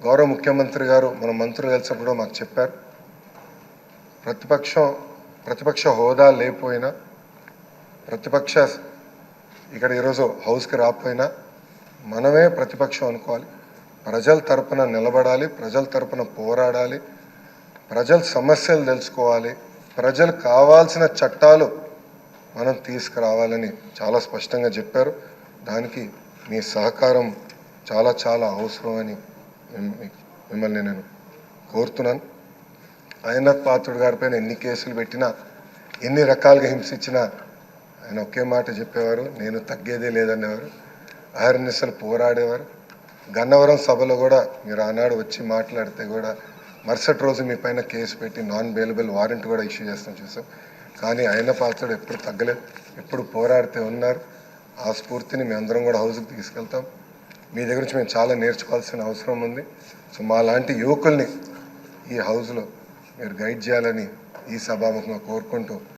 గౌరవ ముఖ్యమంత్రి గారు మన మంత్రులు కలిసినప్పుడు మాకు చెప్పారు, ప్రతిపక్ష హోదా లేకపోయినా, ప్రతిపక్ష ఇక్కడ ఈరోజు హౌస్కి రాకపోయినా మనమే ప్రతిపక్షం అనుకోవాలి, ప్రజల తరపున నిలబడాలి, ప్రజల తరపున పోరాడాలి, ప్రజల సమస్యలు తెలుసుకోవాలి, ప్రజలు కావాల్సిన చట్టాలు మనం తీసుకురావాలని చాలా స్పష్టంగా చెప్పారు. దానికి మీ సహకారం చాలా చాలా అవసరమని మిమ్మల్ని నేను కోరుతున్నాను. అయ్యనాథ్ పాత్రుడు గారిపైన ఎన్ని కేసులు పెట్టినా, ఎన్ని రకాలుగా హింసించినా ఆయన ఒకే మాట చెప్పేవారు, నేను తగ్గేదే లేదనేవారు. అహర్నిశలు పోరాడేవారు. గన్నవరం సభలో కూడా మీరు ఆనాడు వచ్చి మాట్లాడితే కూడా మరుసటి రోజు మీ పైన కేసు పెట్టి నాన్ బెయిలబుల్ వారెంట్ కూడా ఇష్యూ చేస్తాం చూసాం. కానీ ఆయన పాత్రుడు ఎప్పుడు తగ్గలేదు, ఎప్పుడు పోరాడితే ఉన్నారు. ఆ స్ఫూర్తిని మేము అందరం కూడా హౌస్కి తీసుకెళ్తాం. మీ దగ్గర నుంచి మేము చాలా నేర్చుకోవాల్సిన అవసరం ఉంది. సో మా లాంటి యువకుల్ని ఈ హౌస్లో మీరు గైడ్ చేయాలని ఈ సభాముఖంగా కోరుకుంటూ